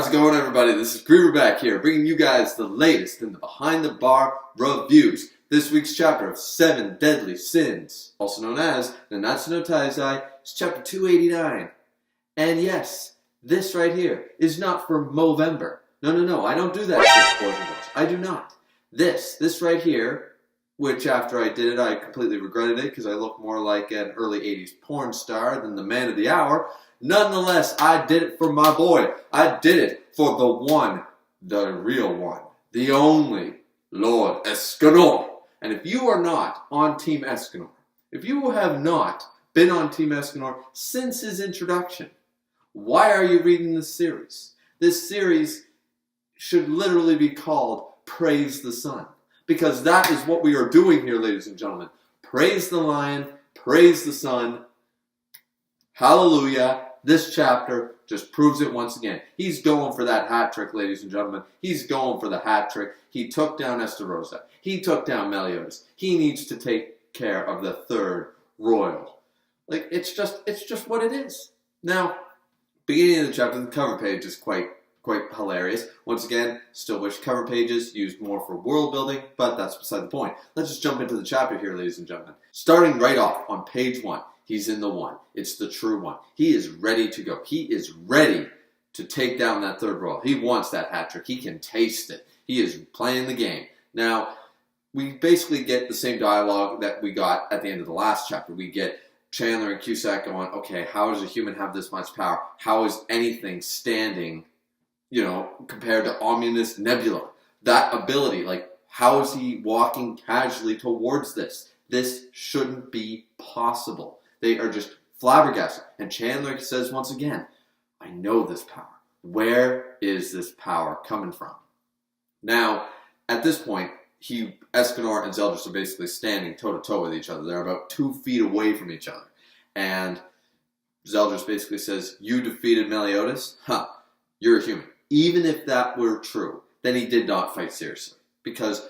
How's it going, everybody? This is Griever back here, bringing you guys the latest in the Behind the Bar reviews. This week's chapter of 7 Deadly Sins, also known as Nanatsu no Taizai, is chapter 289. And yes, this right here is not for Movember. No, I don't do that shit, boys and girls. I do not. This right here, which after I did it, I completely regretted it because I look more like an early 80s porn star than the man of the hour. Nonetheless, I did it for my boy. I did it for the one, the real one, the only Lord Escanor. And if you are not on Team Escanor, if you have not been on Team Escanor since his introduction, why are you reading this series? This series should literally be called Praise the Sun, because that is what we are doing here, ladies and gentlemen. Praise the Lion, praise the Sun. Hallelujah. This chapter just proves it once again. He's going for that hat trick, ladies and gentlemen. He's going for the hat trick. He took down Estarossa. He took down Meliodas. He needs to take care of the third royal. Like, it's just what it is. Now, beginning of the chapter, the cover page is quite hilarious. Once again, still wish cover pages used more for world building, but that's beside the point. Let's just jump into the chapter here, ladies and gentlemen. Starting right off on page 1. He's in the one. It's the true one. He is ready to go. He is ready to take down that third royal. He wants that hat trick. He can taste it. He is playing the game. Now, we basically get the same dialogue that we got at the end of the last chapter. We get Chandler and Cusack going, okay, how does a human have this much power? How is anything standing, compared to Ominous Nebula? That ability, how is he walking casually towards this? This shouldn't be possible. They are just flabbergasted. And Chandler says once again, I know this power. Where is this power coming from? Now, at this point, Escanor and Zeldris are basically standing toe-to-toe with each other. They're about 2 feet away from each other. And Zeldris basically says, you defeated Meliodas? You're a human. Even if that were true, then he did not fight seriously. Because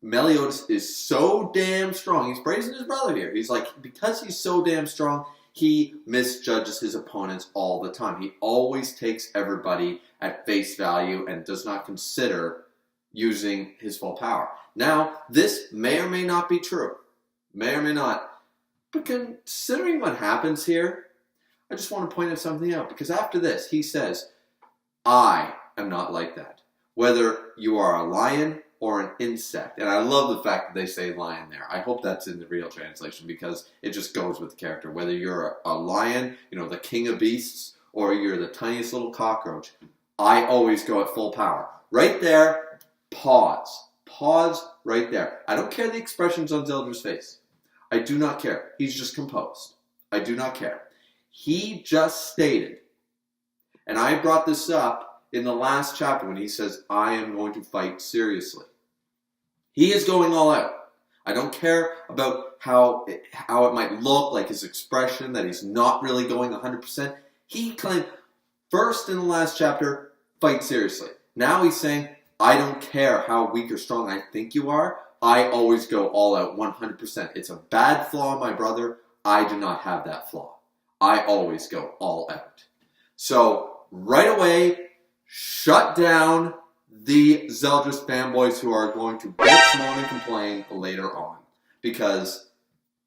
Meliodas is so damn strong. He's praising his brother here. He's like, because he's so damn strong, he misjudges his opponents all the time. He always takes everybody at face value and does not consider using his full power. Now, this may or may not be true. May or may not. But considering what happens here, I just want to point something out. Because after this, he says, I am not like that. Whether you are a lion or an insect. And I love the fact that they say lion there. I hope that's in the real translation because it just goes with the character. Whether you're a lion, the king of beasts, or you're the tiniest little cockroach, I always go at full power. Right there, pause. Pause right there. I don't care the expressions on Zeldris' face. I do not care. He's just composed. I do not care. He just stated, and I brought this up in the last chapter when he says, I am going to fight seriously. He is going all out. I don't care about how it might look, like his expression, that he's not really going 100%. He claimed, first in the last chapter, fight seriously. Now he's saying, I don't care how weak or strong I think you are. I always go all out 100%. It's a bad flaw, my brother. I do not have that flaw. I always go all out. So, right away, shut down the Zeldris fanboys who are going to bitch, moan, and complain later on. Because,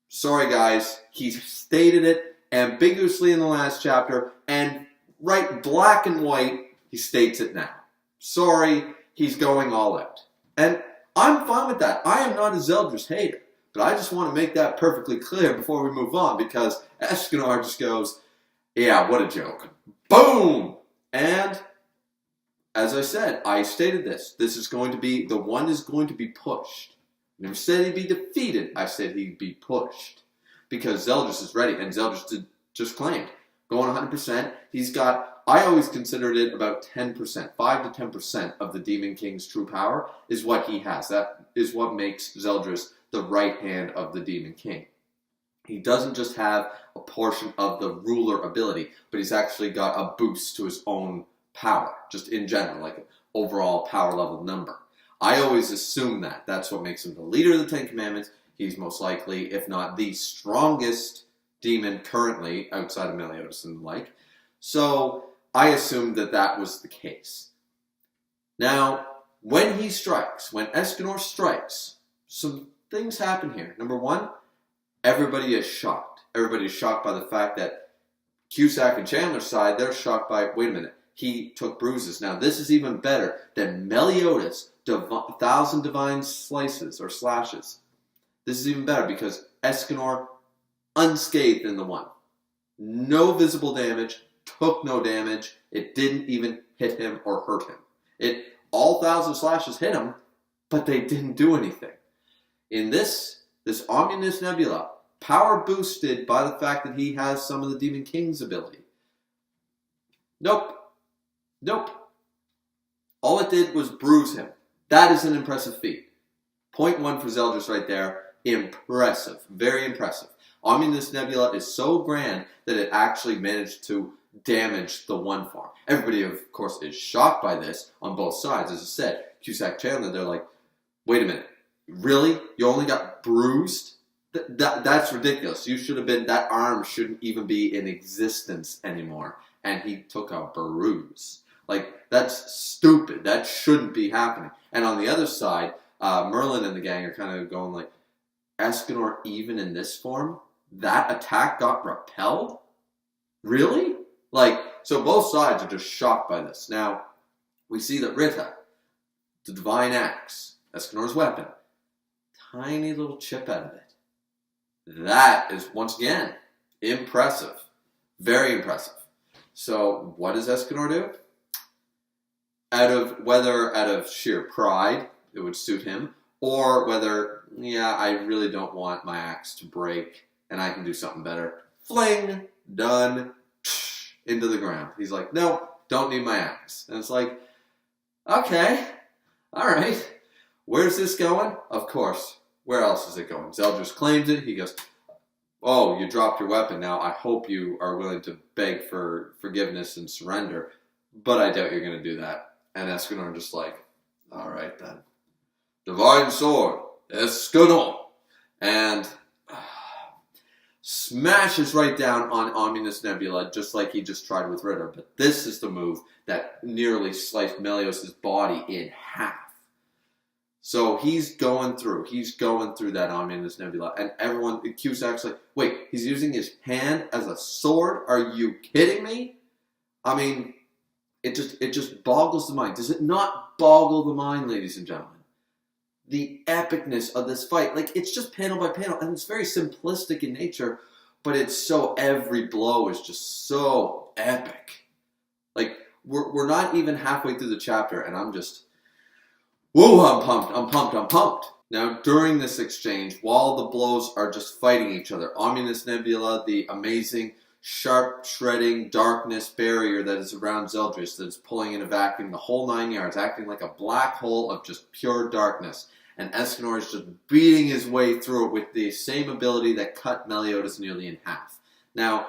sorry guys, he stated it ambiguously in the last chapter, and right black and white, he states it now. Sorry, he's going all out. And I'm fine with that. I am not a Zeldris hater. But I just want to make that perfectly clear before we move on, because Escanor just goes, yeah, what a joke. Boom! And as I said, I stated this. This is going to be, the one is going to be pushed. I never said he'd be defeated. I said he'd be pushed. Because Zeldris is ready. And Zeldris just claimed. Going 100%. He's got, I always considered it about 10%. 5 to 10% of the Demon King's true power is what he has. That is what makes Zeldris the right hand of the Demon King. He doesn't just have a portion of the ruler ability, but he's actually got a boost to his own power, just in general, like an overall power level number. I always assume that. That's what makes him the leader of the Ten Commandments. He's most likely, if not the strongest demon currently outside of Meliodas and the like. So I assumed that that was the case. Now, when he strikes, when Escanor strikes, some things happen here. Number one, everybody is shocked. Everybody is shocked by the fact that Cusack and Chandler's side, they're shocked by, wait a minute, he took bruises. Now, this is even better than Meliodas' 1,000 divine slices or slashes. This is even better because Escanor unscathed in the one. No visible damage, took no damage. It didn't even hit him or hurt him. All 1,000 slashes hit him, but they didn't do anything. In this Omnibus Nebula, power boosted by the fact that he has some of the Demon King's ability. Nope. All it did was bruise him. That is an impressive feat. Point 1 for Zeldris right there. Impressive. Very impressive. Omnibus Nebula is so grand that it actually managed to damage the one farm. Everybody, of course, is shocked by this on both sides. As I said, Cusack, Chandler, they're like, wait a minute. Really? You only got bruised? That's ridiculous. You should have been, that arm shouldn't even be in existence anymore. And he took a bruise. Like, that's stupid. That shouldn't be happening. And on the other side, Merlin and the gang are kind of going like, Escanor, even in this form, that attack got repelled? Really? Like, so both sides are just shocked by this. Now, we see that Rita, the divine axe, Escanor's weapon, tiny little chip out of it. That is, once again, impressive. Very impressive. So, what does Escanor do? Out of sheer pride, it would suit him, or whether, I really don't want my axe to break and I can do something better. Fling, done, into the ground. He's like, nope, don't need my axe. And it's like, okay, all right. Where's this going? Of course. Where else is it going? Zeldris claims it. He goes, oh, you dropped your weapon. Now, I hope you are willing to beg for forgiveness and surrender, but I doubt you're going to do that. And Escanor just like, all right then. Divine sword, Escanor. And smashes right down on Omnibus Nebula, just like he just tried with Ritter. But this is the move that nearly sliced Melios' body in half. So he's going through that Omnibus Nebula, and everyone, Cusack's like, wait, he's using his hand as a sword? Are you kidding me? I mean, it just boggles the mind. Does it not boggle the mind, ladies and gentlemen? The epicness of this fight. Like, it's just panel by panel, and it's very simplistic in nature, but it's so, every blow is just so epic. Like, we're not even halfway through the chapter, and I'm just, whoa, I'm pumped. Now, during this exchange, while the blows are just fighting each other, Omnibus Nebula, the amazing, sharp, shredding darkness barrier that is around Zeldris, that's pulling in a vacuum the whole 9 yards, acting like a black hole of just pure darkness. And Escanor is just beating his way through it with the same ability that cut Meliodas nearly in half. Now,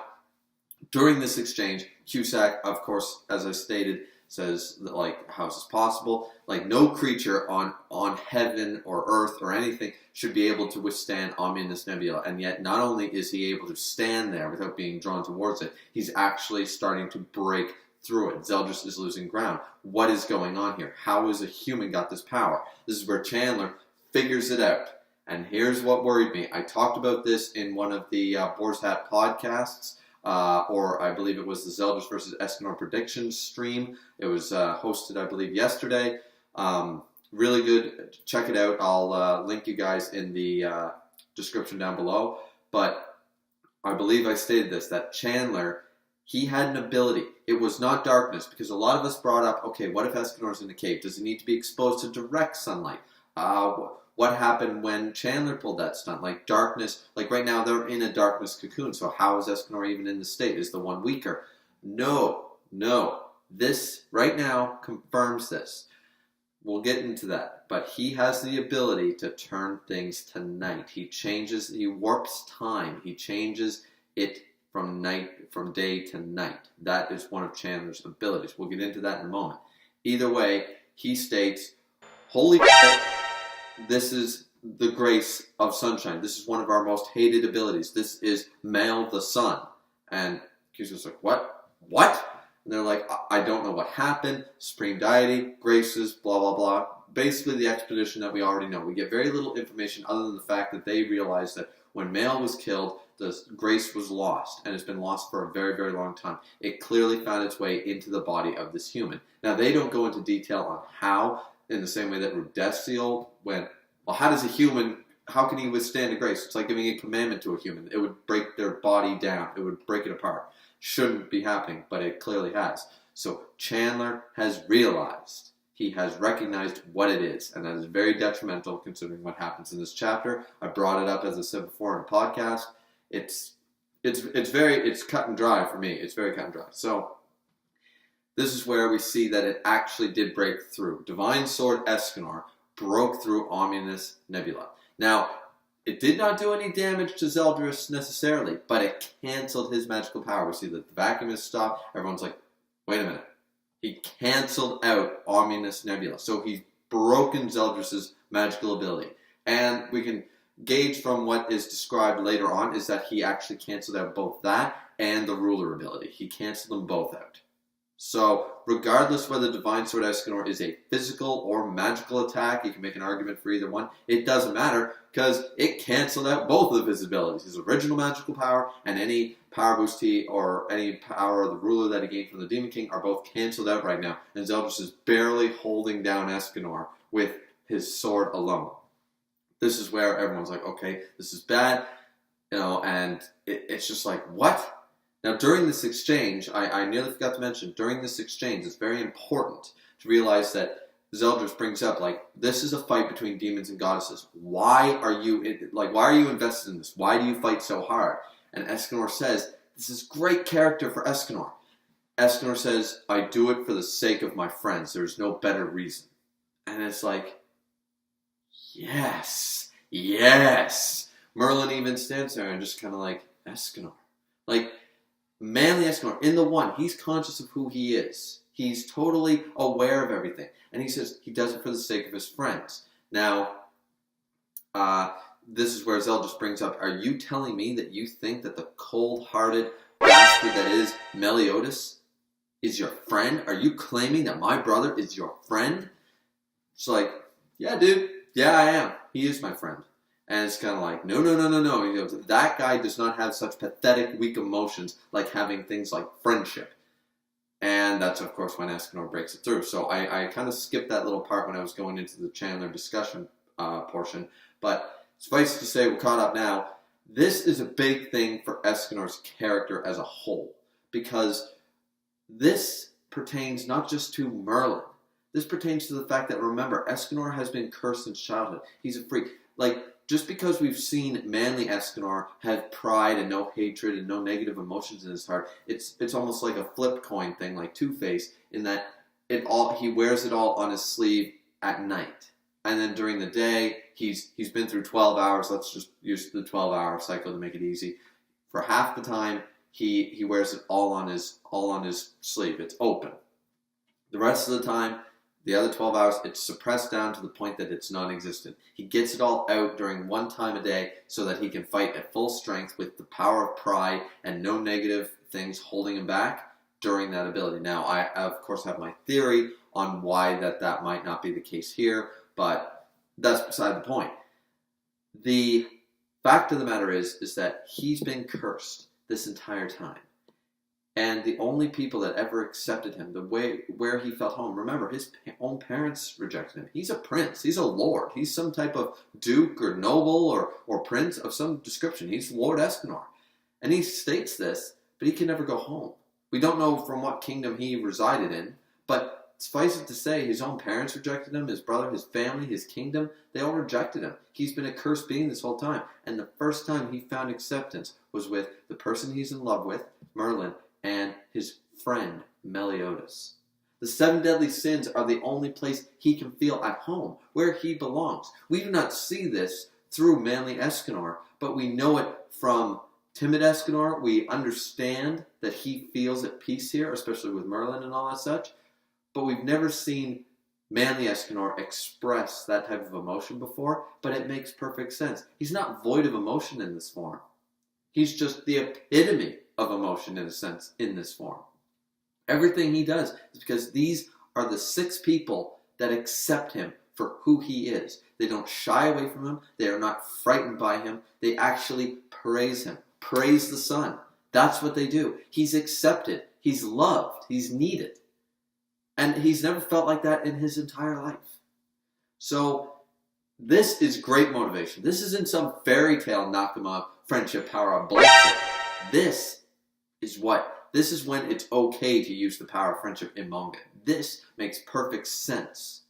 during this exchange, Cusack, of course, as I stated, says that, like, how is this possible? Like, no creature on heaven or earth or anything should be able to withstand Omnibus Nebula. And yet, not only is he able to stand there without being drawn towards it, he's actually starting to break through it. Zeldris is losing ground. What is going on here? How has a human got this power? This is where Chandler figures it out. And here's what worried me. I talked about this in one of the Boar's Hat podcasts, or I believe it was the Zeldris versus Escanor predictions stream. It was hosted, I believe, yesterday. Really good. Check it out. I'll link you guys in the description down below. But I believe I stated this, that Chandler, he had an ability. It was not darkness, because a lot of us brought up, okay, what if Escanor's in the cave? Does he need to be exposed to direct sunlight? What happened when Chandler pulled that stunt? Like darkness, like right now they're in a darkness cocoon, so how is Escanor even in the state? Is the one weaker? No. This, right now, confirms this. We'll get into that. But he has the ability to turn things to night. He warps time. He changes it from day to night. That is one of Chandler's abilities. We'll get into that in a moment. Either way, he states, holy shit, this is the grace of sunshine. This is one of our most hated abilities. This is Mail the Sun. And Cusack's like, what? And they're like, I don't know what happened. Supreme Deity, graces, blah, blah, blah. Basically the expedition that we already know. We get very little information other than the fact that they realized that when Mael was killed, the grace was lost, and it's been lost for a very, very long time. It clearly found its way into the body of this human. Now, they don't go into detail on how, in the same way that Rudestiel went, well, how can he withstand a grace? It's like giving a commandment to a human. It would break their body down. It would break it apart. Shouldn't be happening, but it clearly has. So Chandler has realized, he has recognized what it is, and that is very detrimental considering what happens in this chapter. I brought it up, as I said before, in a podcast. It's cut and dry for me. It's very cut and dry. So this is where we see that it actually did break through. Divine Sword Escanor broke through Ominous Nebula. Now, it did not do any damage to Zeldris necessarily, but it canceled his magical power. We see that the vacuum is stopped. Everyone's like, wait a minute. He canceled out Ominous Nebula. So he's broken Zeldris' magical ability. And we can gauge from what is described later on is that he actually canceled out both that and the ruler ability. He canceled them both out. So, regardless whether Divine Sword Escanor is a physical or magical attack, you can make an argument for either one. It doesn't matter, because it canceled out both of his abilities. His original magical power and any power boost or any power of the ruler that he gained from the Demon King are both canceled out right now. And Zeldris is barely holding down Escanor with his sword alone. This is where everyone's like, okay, this is bad, and it's just like, what? Now, during this exchange, I nearly forgot to mention, during this exchange, it's very important to realize that Zeldris brings up, like, this is a fight between demons and goddesses. Why are you invested in this? Why do you fight so hard? And Escanor says, this is great character for Escanor. Escanor says, I do it for the sake of my friends. There's no better reason. And it's like, yes. Merlin even stands there and just kind of like, Escanor. Like, manly Escanor, in the one, he's conscious of who he is. He's totally aware of everything. And he says he does it for the sake of his friends. Now, this is where Zeldris brings up, are you telling me that you think that the cold-hearted bastard that is Meliodas is your friend? Are you claiming that my brother is your friend? It's like, yeah, dude. Yeah, I am. He is my friend. And it's kind of like, no. He goes, that guy does not have such pathetic, weak emotions like having things like friendship. And that's, of course, when Escanor breaks it through. So I kind of skipped that little part when I was going into the Chandler discussion portion. But suffice to say, we're caught up now. This is a big thing for Escanor's character as a whole. Because this pertains not just to Merlin. This pertains to the fact that, remember, Escanor has been cursed since childhood. He's a freak. Like, just because we've seen manly Escanor have pride and no hatred and no negative emotions in his heart, it's almost like a flip coin thing, like Two-Face, in that he wears it all on his sleeve at night. And then during the day, he's been through 12 hours. Let's just use the 12-hour cycle to make it easy. For half the time, he wears it all on his sleeve. It's open. The rest of the time, the other 12 hours, it's suppressed down to the point that it's non-existent. He gets it all out during one time a day so that he can fight at full strength with the power of pride and no negative things holding him back during that ability. Now, I, of course, have my theory on why that might not be the case here, but that's beside the point. The fact of the matter is that he's been cursed this entire time. And the only people that ever accepted him, where he felt home, remember, his own parents rejected him. He's a prince. He's a lord. He's some type of duke or noble or prince of some description. He's Lord Escanor. And he states this, but he can never go home. We don't know from what kingdom he resided in, but suffice it to say, his own parents rejected him, his brother, his family, his kingdom, they all rejected him. He's been a cursed being this whole time. And the first time he found acceptance was with the person he's in love with, Merlin, and his friend, Meliodas. The 7 deadly sins are the only place he can feel at home, where he belongs. We do not see this through manly Escanor, but we know it from timid Escanor. We understand that he feels at peace here, especially with Merlin and all that such, but we've never seen manly Escanor express that type of emotion before, but it makes perfect sense. He's not void of emotion in this form. He's just the epitome of emotion, in a sense, in this form. Everything he does is because these are the 6 people that accept him for who he is. They don't shy away from him. They are not frightened by him. They actually praise him. Praise the Son. That's what they do. He's accepted. He's loved. He's needed. And he's never felt like that in his entire life. So this is great motivation. This isn't some fairy tale Nakama friendship power of bullshit. This is when it's okay to use the power of friendship in manga. This makes perfect sense.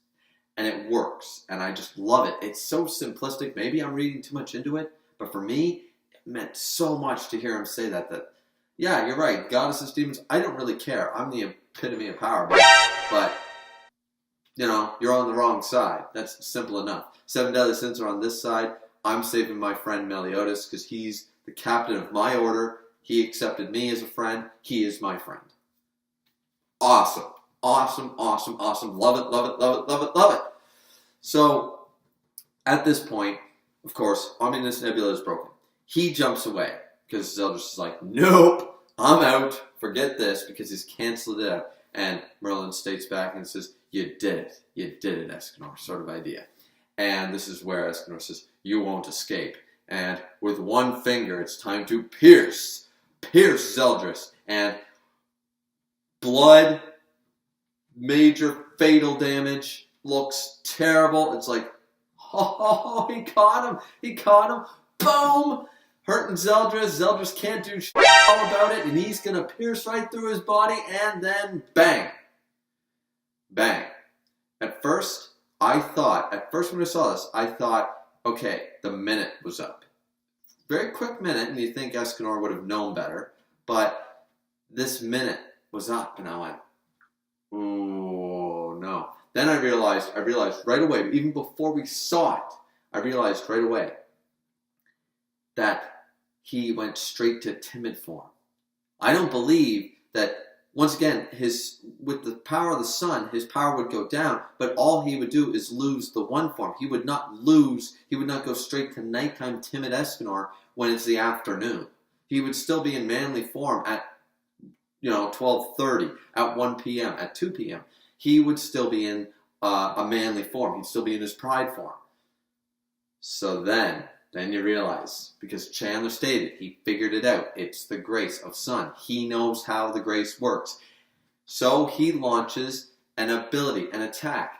And it works. And I just love it. It's so simplistic. Maybe I'm reading too much into it. But for me, it meant so much to hear him say that, yeah, you're right. Goddesses, demons, I don't really care. I'm the epitome of power. But you're on the wrong side. That's simple enough. 7 deadly sins are on this side. I'm saving my friend Meliodas because he's the captain of my order. He accepted me as a friend. He is my friend. Awesome. Awesome, awesome, awesome. Love it, love it, love it, love it, love it. So, at this point, of course, Omnibus Nebula is broken. He jumps away because Zeldris is like, nope, I'm out. Forget this, because he's canceled it out. And Merlin states back and says, you did it. You did it, Escanor, sort of idea. And this is where Escanor says, you won't escape. And with one finger, it's time to pierce Zeldris. And blood, major fatal damage, looks terrible. It's like, oh, he caught him, boom, hurting Zeldris. Zeldris can't do shit all about it, and he's gonna pierce right through his body, and then bang. At first when I saw this, I thought, okay, the minute was up. Very quick minute, and you think Escanor would have known better, but this minute was up, and I went, oh no. Then I realized right away, even before we saw it, I realized right away that he went straight to timid form. I don't believe that, once again, with the power of the sun, his power would go down, but all he would do is lose the one form. He would not go straight to nighttime timid Escanor when it's the afternoon. He would still be in manly form at 12:30, at 1 p.m., at 2 p.m. He would still be in a manly form. He'd still be in his pride form. So then you realize, because Chandler stated, he figured it out. It's the grace of sun. He knows how the grace works. So he launches an ability, an attack.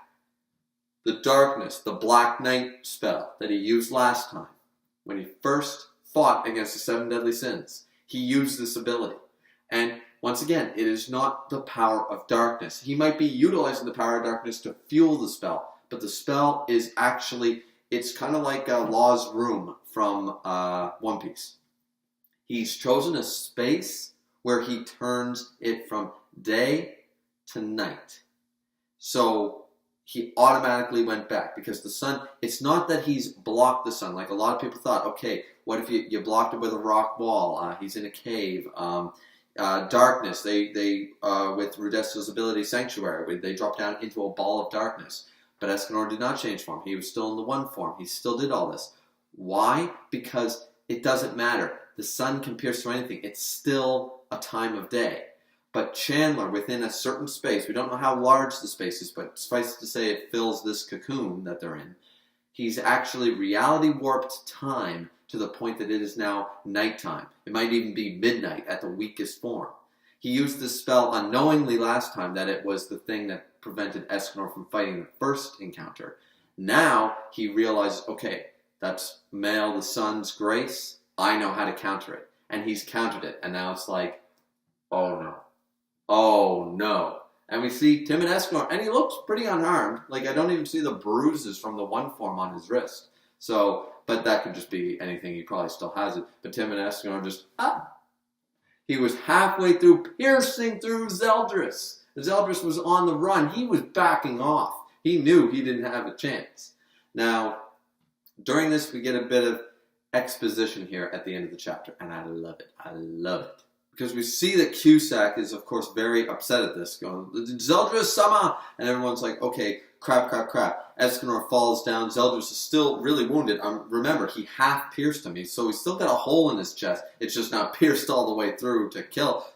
The darkness, the Black Knight spell that he used last time. When he first fought against the 7 deadly sins, he used this ability. And once again, it is not the power of darkness. He might be utilizing the power of darkness to fuel the spell, but the spell is actually, it's kind of like Law's Room from One Piece. He's chosen a space where he turns it from day to night. So he automatically went back, because the sun, it's not that he's blocked the sun. Like a lot of people thought, okay, what if you blocked it with a rock wall? He's in a cave. Darkness, they with Rudesta's ability Sanctuary, they dropped down into a ball of darkness. But Escanor did not change form. He was still in the one form. He still did all this. Why? Because it doesn't matter. The sun can pierce through anything. It's still a time of day. But Chandler, within a certain space, we don't know how large the space is, but suffice to say it fills this cocoon that they're in. He's actually reality warped time to the point that it is now nighttime. It might even be midnight at the weakest form. He used this spell unknowingly last time, that it was the thing that prevented Escanor from fighting the first encounter. Now he realizes, okay, that's Mael the Sun's grace. I know how to counter it. And he's countered it. And now it's like, oh no. Oh no. And we see timid Escanor, and he looks pretty unharmed. Like, I don't even see the bruises from the one form on his wrist. So, but that could just be anything. He probably still has it. But timid Escanor just, He was halfway through, piercing through Zeldris. Zeldris was on the run. He was backing off. He knew he didn't have a chance. Now, during this, we get a bit of exposition here at the end of the chapter. And I love it. I love it. Because we see that Cusack is, of course, very upset at this, going, Zeldris-sama! And everyone's like, okay, crap. Escanor falls down. Zeldris is still really wounded. Remember, he half pierced him, so he's still got a hole in his chest. It's just not pierced all the way through to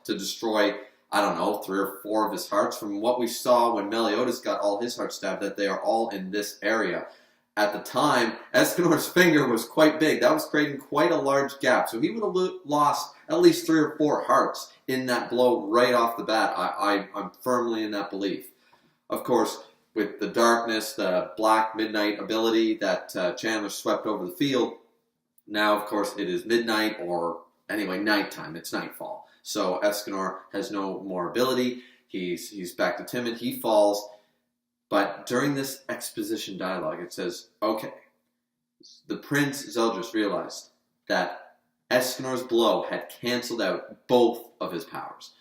destroy I don't know, 3 or 4 of his hearts. From what we saw when Meliodas got all his hearts stabbed, that they are all in this area. At the time, Escanor's finger was quite big. That was creating quite a large gap. So he would have lost at least 3 or 4 hearts in that blow right off the bat. I'm firmly in that belief. Of course, with the darkness, the black midnight ability that Chandler swept over the field, now, of course, it is midnight, or anyway, nighttime. It's nightfall. So Escanor has no more ability. He's back to timid. He falls. But during this exposition dialogue, it says, okay, the Prince Zeldris realized that Escanor's blow had canceled out both of his powers.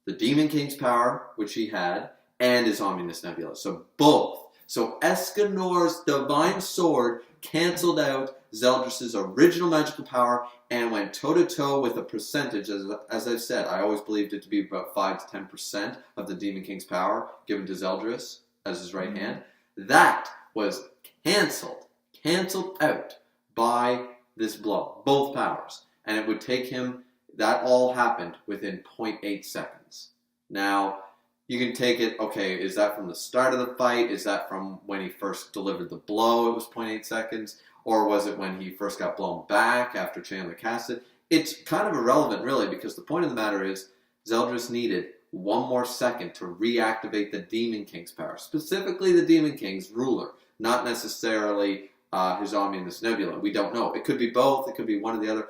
The Demon King's power, which he had, and his Omnibus Nebula. So both. So Escanor's divine sword canceled out Zeldris' original magical power and went toe-to-toe with a percentage, as I've said, I always believed it to be about 5 to 10% of the Demon King's power given to Zeldris as his right hand. That was canceled out by this blow, both powers. And it would take him, that all happened within 0.8 seconds. Now, you can take it, okay, is that from the start of the fight? Is that from when he first delivered the blow, it was 0.8 seconds? Or was it when he first got blown back after Chandler cast it? It's kind of irrelevant, really, because the point of the matter is Zeldris needed 1 more second to reactivate the Demon King's power. Specifically the Demon King's ruler, not necessarily his Omnibus Nebula. We don't know. It could be both. It could be one or the other.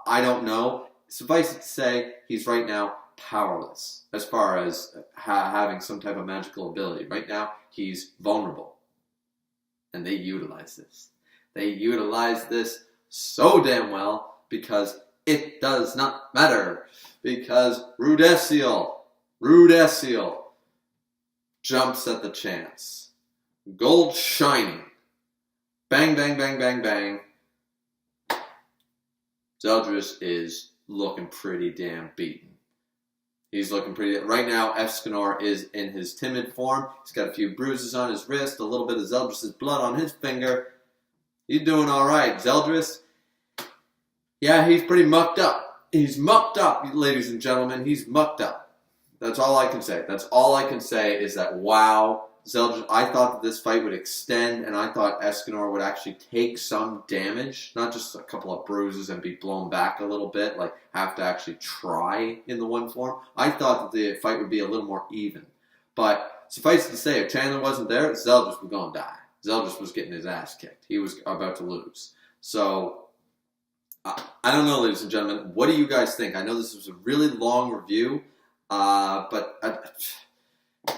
I don't know. Suffice it to say, he's right now powerless as far as having some type of magical ability. Right now, he's vulnerable. And they utilize this. They utilize this so damn well because it does not matter. Because Rudesiel jumps at the chance. Gold shining. Bang, bang, bang, bang, bang. Zeldris is looking pretty damn beaten. He's looking pretty... Right now, Escanor is in his timid form. He's got a few bruises on his wrist, a little bit of Zeldris' blood on his finger. He's doing all right. Zeldris, yeah, he's pretty mucked up. He's mucked up, ladies and gentlemen. He's mucked up. That's all I can say. That's all I can say is that, wow, Zeldris, I thought that this fight would extend, and I thought Escanor would actually take some damage, not just a couple of bruises and be blown back a little bit, like have to actually try in the one form. I thought that the fight would be a little more even. But suffice it to say, if Chandler wasn't there, Zeldris was going to die. Zeldris was getting his ass kicked. He was about to lose. So, I don't know, ladies and gentlemen. What do you guys think? I know this was a really long review, but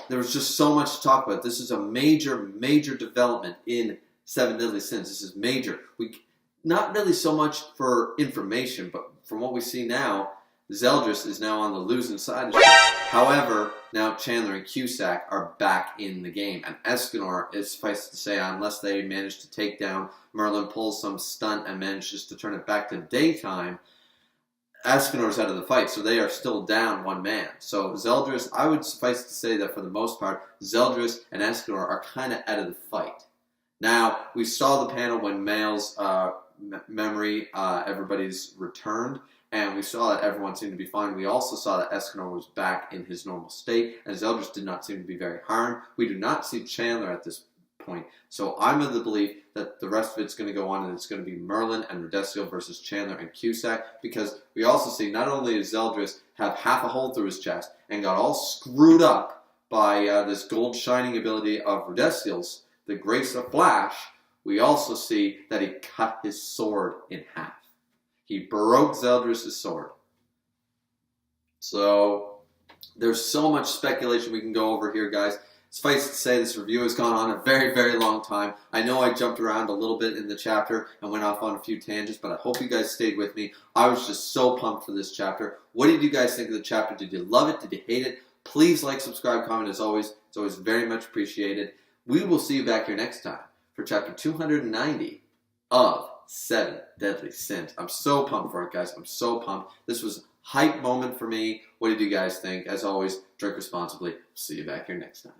there was just so much to talk about. This is a major, major development in Seven Deadly Sins. This is major. Not really so much for information, but from what we see now, Zeldris is now on the losing side. However, now Chandler and Cusack are back in the game. And Escanor, is suffice to say, unless they manage to take down Merlin, pulls some stunt and manages to turn it back to daytime, Escanor's out of the fight. So they are still down 1 man. So Zeldris, I would suffice to say that for the most part, Zeldris and Escanor are kind of out of the fight. Now, we saw the panel when Mael's memory, everybody's returned. And we saw that everyone seemed to be fine. We also saw that Escanor was back in his normal state, and Zeldris did not seem to be very harmed. We do not see Chandler at this point. So I'm of the belief that the rest of it's going to go on, and it's going to be Merlin and Rudesiel versus Chandler and Cusack, because we also see not only does Zeldris have half a hole through his chest and got all screwed up by this gold shining ability of Rudesiel's, the Grace of Flash, we also see that he cut his sword in half. He broke Zeldris' sword. So, there's so much speculation we can go over here, guys. Suffice to say, this review has gone on a very, very long time. I know I jumped around a little bit in the chapter and went off on a few tangents, but I hope you guys stayed with me. I was just so pumped for this chapter. What did you guys think of the chapter? Did you love it? Did you hate it? Please like, subscribe, comment as always. It's always very much appreciated. We will see you back here next time for chapter 290 of 7 Deadly Sins. I'm so pumped for it, guys. I'm so pumped. This was a hype moment for me. What did you guys think? As always, drink responsibly. See you back here next time.